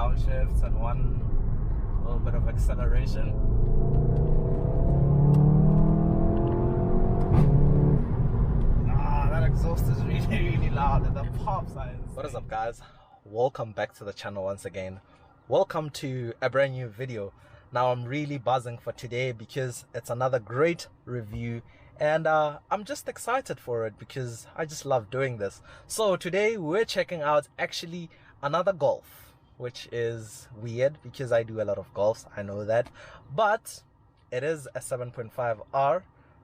downshifts and one little bit of acceleration. That exhaust is really loud and the pop signs. What is up, guys? Welcome back to the channel once again. Welcome to a brand new video. Now I'm really buzzing for today because it's another great review, and I'm just excited for it because I just love doing this. So today we're checking out actually another Golf, which is weird because I do a lot of Golfs, I know that, but it is a 7.5R,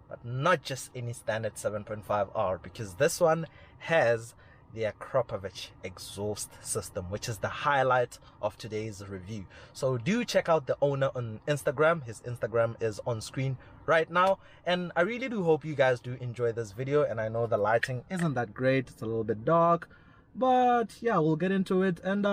but not just any standard 7.5R, because this one has the Akrapovic exhaust system, which is the highlight of today's review. So do check out the owner on Instagram. His Instagram is on screen right now, and I really do hope you guys do enjoy this video. And I know the lighting isn't that great, it's a little bit dark, but yeah, we'll get into it. And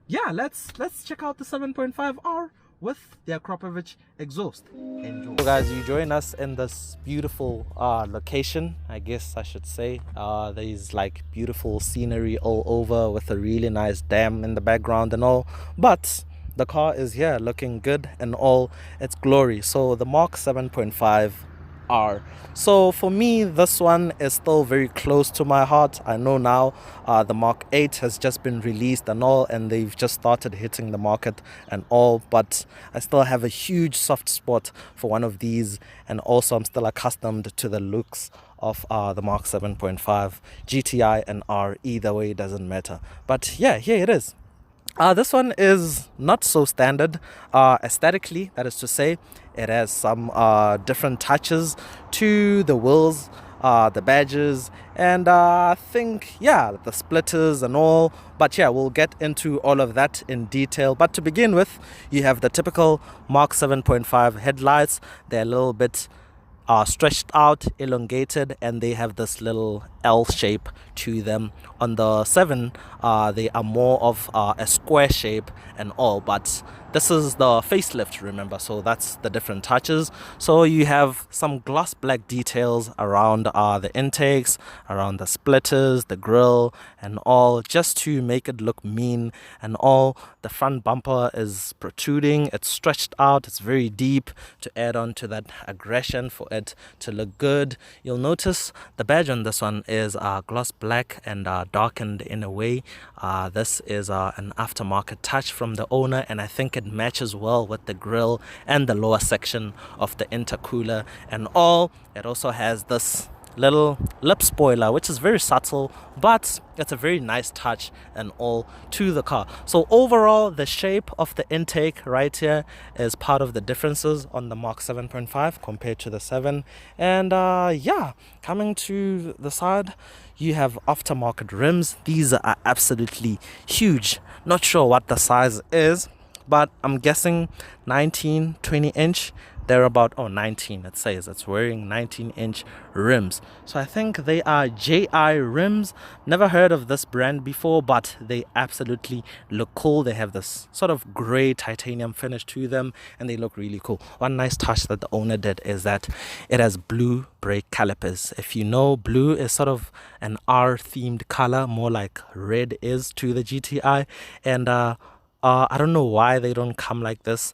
yeah, let's check out the 7.5R with the Akrapovic exhaust. Enjoy. So guys, you join us in this beautiful location, I guess I should say. There's like beautiful scenery all over with a really nice dam in the background and all, but the car is here looking good in all its glory. So the Mark 7.5R. So for me, this one is still very close to my heart. I know now the Mark 8 has just been released and all, and they've just started hitting the market and all, but I still have a huge soft spot for one of these, and also I'm still accustomed to the looks of the Mark 7.5 GTI and R. Either way, it doesn't matter. But yeah, here it is. This one is not so standard aesthetically, that is to say. It has some different touches to the wheels, the badges, and I think, yeah, the splitters and all. But yeah, we'll get into all of that in detail. But to begin with, you have the typical Mark 7.5 headlights. They're a little bit stretched out, elongated, and they have this little L shape to them. On the 7, they are more of a square shape and all, but this is the facelift, remember, so that's the different touches. So you have some gloss black details around the intakes, around the splitters, the grille and all, just to make it look mean and all. The front bumper is protruding, it's stretched out, it's very deep to add on to that aggression for it to look good. You'll notice the badge on this one is gloss black and darkened in a way. This is an aftermarket touch from the owner, and I think it matches well with the grille and the lower section of the intercooler and all. It also has this little lip spoiler, which is very subtle, but it's a very nice touch and all to the car. So overall, the shape of the intake right here is part of the differences on the Mark 7.5 compared to the 7. And yeah, coming to the side, you have aftermarket rims. These are absolutely huge. Not sure what the size is, but I'm guessing 19, 20 inch. They're about 19, it says it's wearing 19-inch rims. So I think they are JI rims. Never heard of this brand before, but they absolutely look cool. They have this sort of gray titanium finish to them, and they look really cool. One nice touch that the owner did is that it has blue brake calipers. If you know, blue is sort of an R-themed color, more like red is to the GTI, and I don't know why they don't come like this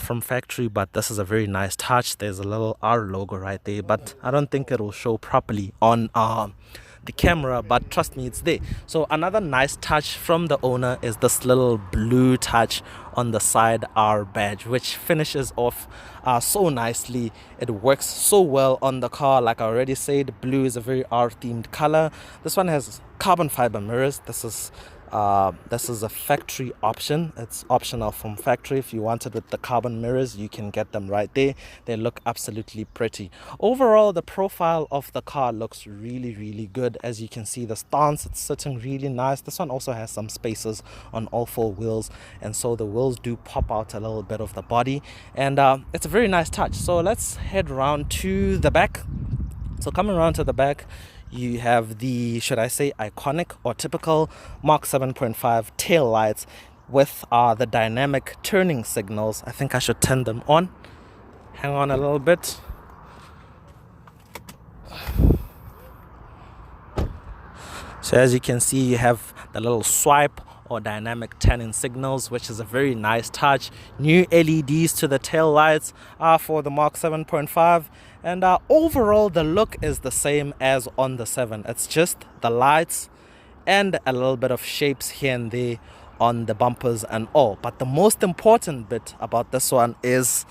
from factory, but this is a very nice touch. There's a little R logo right there, but I don't think it will show properly on the camera, but trust me, it's there. So another nice touch from the owner is this little blue touch on the side R badge, which finishes off so nicely. It works so well on the car. Like I already said, blue is a very R themed color. This one has carbon fiber mirrors. This is a factory option. It's optional from factory. If you want it with the carbon mirrors, you can get them right there. They look absolutely pretty. Overall, the profile of the car looks really good. As you can see, the stance, it's sitting really nice. This one also has some spaces on all 4 wheels, and so the wheels do pop out a little bit of the body, and it's a very nice touch. So let's head around to the back. So coming around to the back, you have the, should I say, iconic or typical Mark 7.5 tail lights with the dynamic turning signals. I think I should turn them on. Hang on a little bit. So as you can see, you have the little swipe or dynamic turning signals, which is a very nice touch. New LEDs to the tail lights for the Mark 7.5, and overall the look is the same as on the 7. It's just the lights and a little bit of shapes here and there on the bumpers and all. But the most important bit about this one is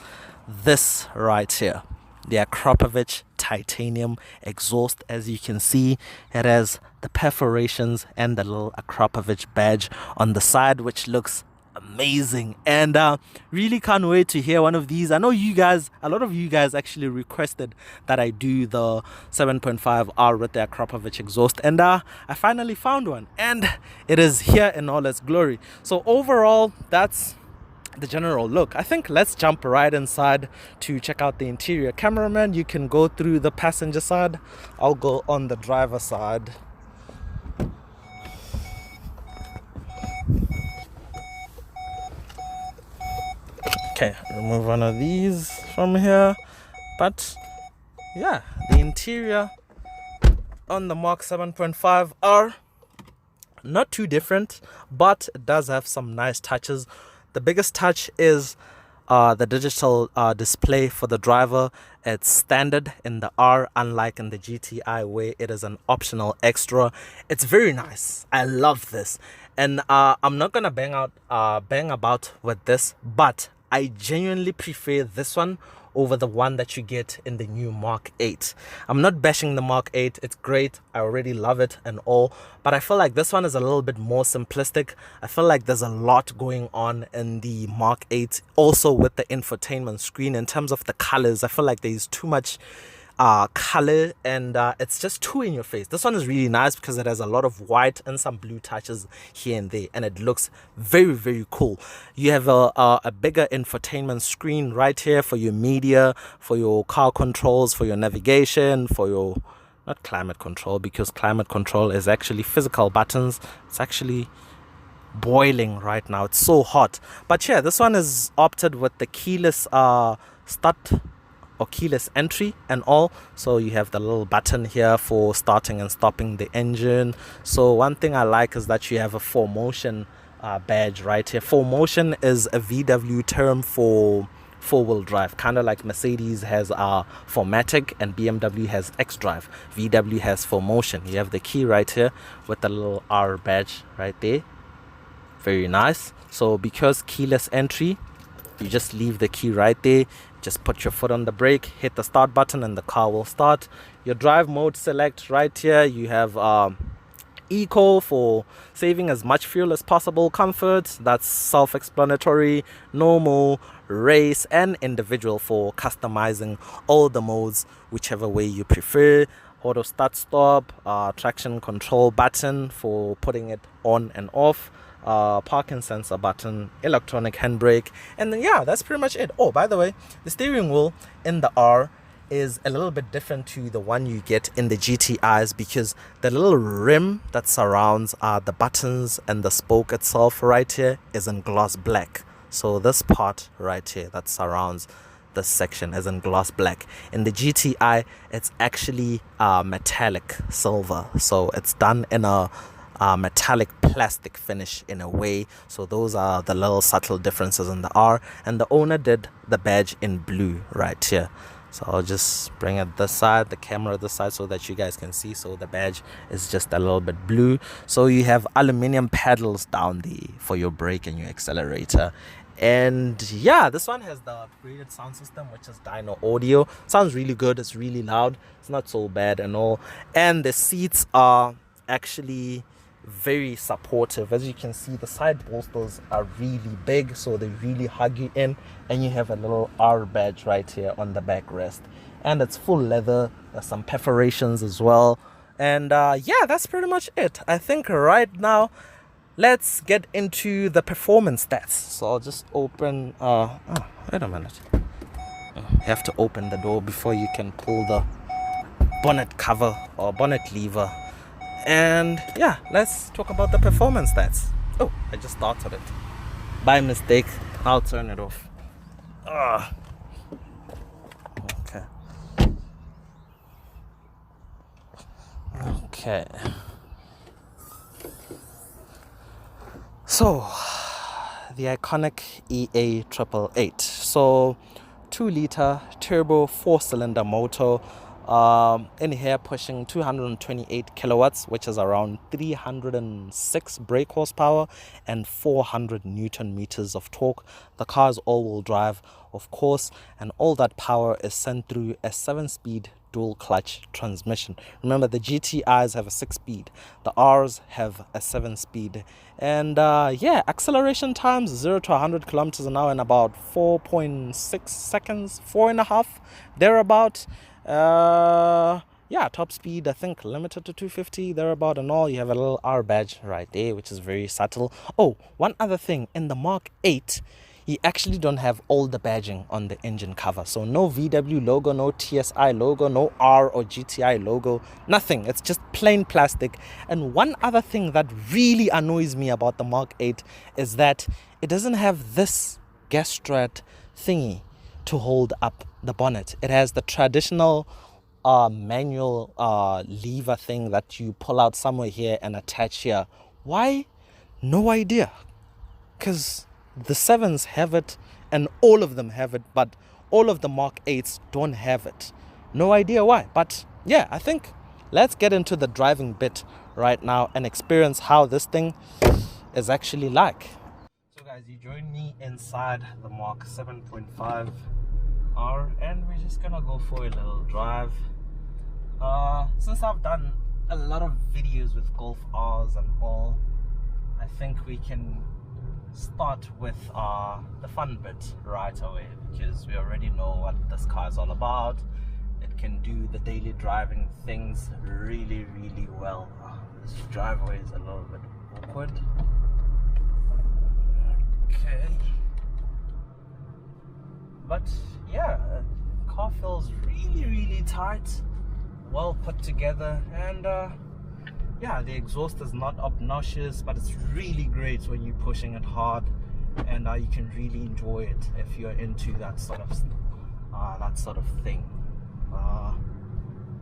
this right here, the Akrapovic titanium exhaust. As you can see, it has the perforations and the little Akrapovic badge on the side, which looks amazing, and really can't wait to hear one of these. I know you guys, a lot of you guys actually requested that I do the 7.5R with the Akrapovic exhaust, and I finally found one, and it is here in all its glory. So overall, that's the general look. I think let's jump right inside to check out the interior. Cameraman, you can go through the passenger side, I'll go on the driver side. Okay, remove one of these from here. But yeah, the interior on the Mark 7.5 are not too different, but it does have some nice touches. The biggest touch is the digital display for the driver. It's standard in the R, unlike in the GTI where it is an optional extra. It's very nice. I love this, and I'm not gonna bang about with this, but I genuinely prefer this one over the one that you get in the new Mark 8. I'm not bashing the Mark 8. It's great. I already love it and all. But I feel like this one is a little bit more simplistic. I feel like there's a lot going on in the Mark 8. Also with the infotainment screen, in terms of the colors, I feel like there's too much color, and it's just too in your face. This one is really nice because it has a lot of white and some blue touches here and there, and it looks very, very cool. You have a bigger infotainment screen right here for your media, for your car controls, for your navigation, for your not climate control, because climate control is actually physical buttons. It's actually boiling right now, it's so hot. But yeah, this one is opted with the keyless start or keyless entry and all. So you have the little button here for starting and stopping the engine. So one thing I like is that you have a 4Motion badge right here. 4Motion is a VW term for four-wheel drive, kind of like Mercedes has 4MATIC and BMW has xDrive. VW has 4Motion. You have the key right here with the little R badge right there. Very nice. So because keyless entry, you just leave the key right there, just put your foot on the brake, hit the start button, and the car will start. Your drive mode select right here. You have eco for saving as much fuel as possible, comfort, that's self-explanatory, normal, race, and individual for customizing all the modes whichever way you prefer. Auto start stop, traction control button for putting it on and off, parking sensor button, electronic handbrake, and then yeah, that's pretty much it. Oh, by the way, the steering wheel in the R is a little bit different to the one you get in the GTIs, because the little rim that surrounds the buttons and the spoke itself right here is in gloss black. So this part right here that surrounds this section is in gloss black. In the GTI, it's actually metallic silver, so it's done in a metallic plastic finish in a way. So those are the little subtle differences in the R, and the owner did the badge in blue right here. So I'll just bring it this side, the camera this side, so that you guys can see. So the badge is just a little bit blue. So you have aluminium paddles down there for your brake and your accelerator. And yeah, this one has the upgraded sound system, which is dyno audio. Sounds really good. It's really loud. It's not so bad and all. And the seats are actually very supportive. As you can see, the side bolsters are really big, so they really hug you in, and you have a little R badge right here on the backrest, and it's full leather. There's some perforations as well, and yeah, that's pretty much it. I think right now let's get into the performance stats. So I'll just open oh, wait a minute, you have to open the door before you can pull the bonnet cover or bonnet lever. And yeah, let's talk about the performance stats. Oh, I just started it by mistake. I'll turn it off. Okay. So, the iconic EA888. So, 2-liter turbo 4-cylinder motor. In here pushing 228 kilowatts, which is around 306 brake horsepower and 400 newton meters of torque. The car is all-wheel drive, of course, and all that power is sent through a 7-speed dual clutch transmission. Remember, the GTIs have a 6-speed, the Rs have a 7-speed, and yeah, acceleration times 0 to 100 kilometers an hour in about 4.6 seconds, 4.5 thereabout. Yeah, top speed I think limited to 250 thereabout, and all. You have a little R badge right there, which is very subtle. Oh, one other thing, in the Mark 8 you actually don't have all the badging on the engine cover. So no VW logo, no TSI logo, no R or GTI logo, nothing. It's just plain plastic. And one other thing that really annoys me about the Mark 8 is that it doesn't have this gas strut thingy to hold up the bonnet. It has the traditional manual lever thing that you pull out somewhere here and attach here. Why? No idea. Because the 7s have it and all of them have it, but all of the Mark 8s don't have it. No idea why. But yeah, I think let's get into the driving bit right now and experience how this thing is actually like. So guys, you join me inside the Mark 7.5 R and we're just gonna go for a little drive. Since I've done a lot of videos with Golf Rs and all, I think we can start with the fun bit right away, because we already know what this car is all about. It can do the daily driving things really well. This driveway is a little bit awkward. Okay, but yeah, the car feels really tight, well put together, and yeah, the exhaust is not obnoxious, but it's really great when you're pushing it hard, and you can really enjoy it if you're into that sort of thing.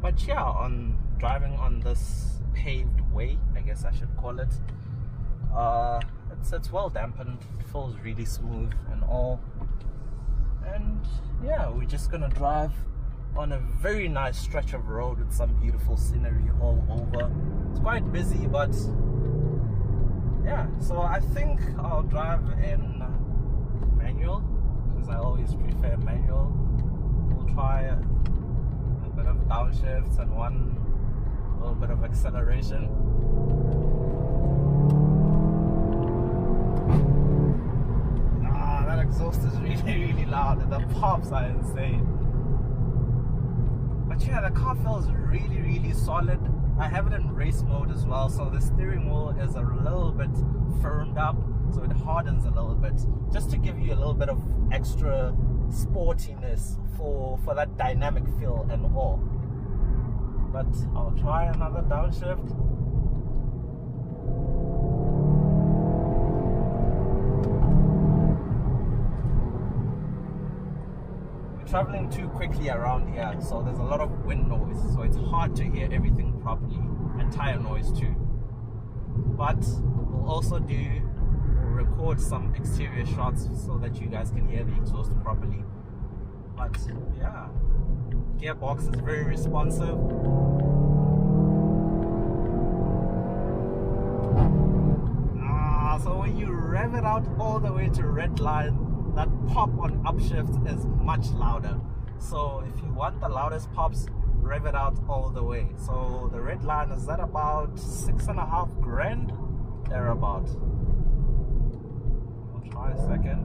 But yeah, on driving on this paved way, I guess I should call it, it's well dampened, it feels really smooth and all. And yeah, we're just gonna drive on a very nice stretch of road with some beautiful scenery all over. It's quite busy, but yeah, so I think I'll drive in manual because I always prefer manual. We'll try a bit of downshifts and one little bit of acceleration. That exhaust is really loud and the pops are insane. But yeah, the car feels really solid. I have it in race mode as well, so the steering wheel is a little bit firmed up, so it hardens a little bit, just to give you a little bit of extra sportiness for that dynamic feel and all. But I'll try another downshift. Traveling too quickly around here, so there's a lot of wind noise, so it's hard to hear everything properly, and tire noise too. But we'll also record some exterior shots so that you guys can hear the exhaust properly. But yeah, gearbox is very responsive. So when you rev it out all the way to red line, that pop on upshift is much louder. So if you want the loudest pops, rev it out all the way. So the red line is at about 6.5 grand thereabout. I'll try a second.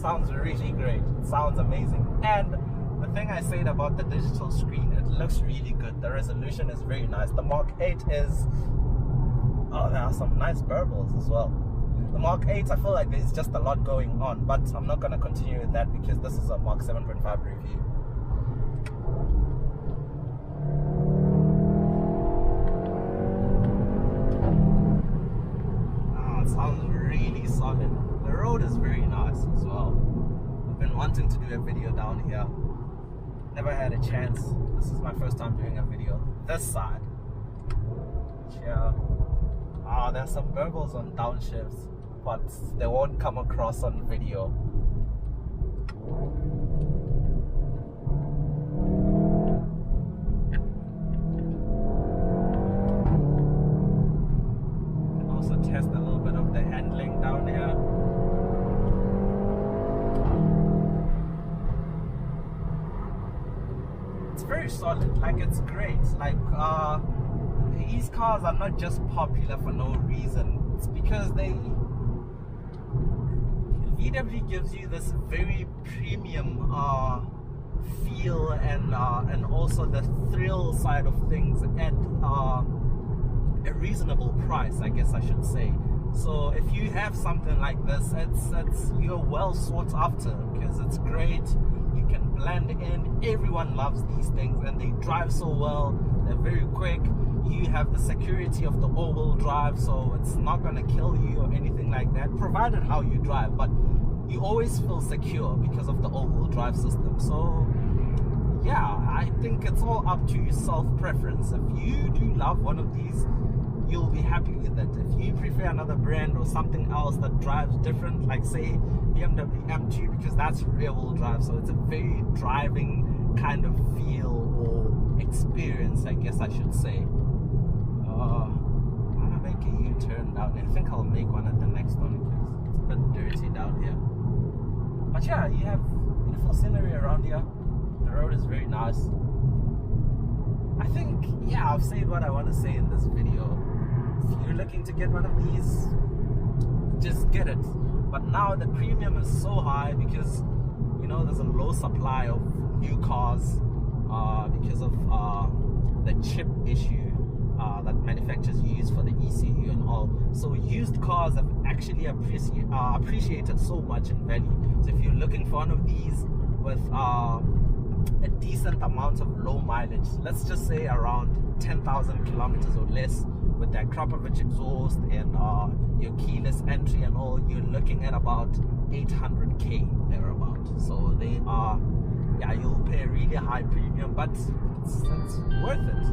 Sounds really great. It sounds amazing. And the thing I said about the digital screen, it looks really good. The resolution is very nice. The Mark 8 is... oh, there are some nice burbles as well. The Mark 8, I feel like there's just a lot going on, but I'm not going to continue with that because this is a Mark 7.5 review. It sounds really solid. The road is very nice as well. I've been wanting to do a video down here. never had a chance. This is my first time doing a video this side. Yeah. There's some burbles on downshifts, but they won't come across on video. Can also test a little bit of the handling down here. It's very solid, like it's great. Like these cars are not just popular for no reason. It's because VW gives you this very premium feel and also the thrill side of things at a reasonable price, I guess I should say. So if you have something like this, it's you're well sought after because it's great. You can blend in. Everyone loves these things and they drive so well. They're very quick. You have the security of the all-wheel drive, so it's not gonna kill you or anything like that, provided how you drive, but you always feel secure because of the all-wheel drive system. So yeah, I think it's all up to self-preference. If you do love one of these, you'll be happy with it. If you prefer another brand or something else that drives different, like say BMW M2, because that's rear-wheel drive, so it's a very driving kind of feel or experience, I guess I should say. I'm gonna make a U-turn down here. I think I'll make one at the next one because it's a bit dirty down here. But yeah, you have beautiful scenery around here. The road is very nice. I think, yeah, I've said what I want to say in this video. If you're looking to get one of these, just get it. But now the premium is so high because, you know, there's a low supply of new cars because of the chip issue that manufacturers use for the ECU and all. So used cars have actually appreciated so much in value. So if you're looking for one of these with a decent amount of low mileage, let's just say around 10,000 kilometers or less, with the Akrapovic exhaust and your keyless entry and all, you're looking at about 800k thereabout. So they are, yeah, you'll pay a really high premium, but it's worth it.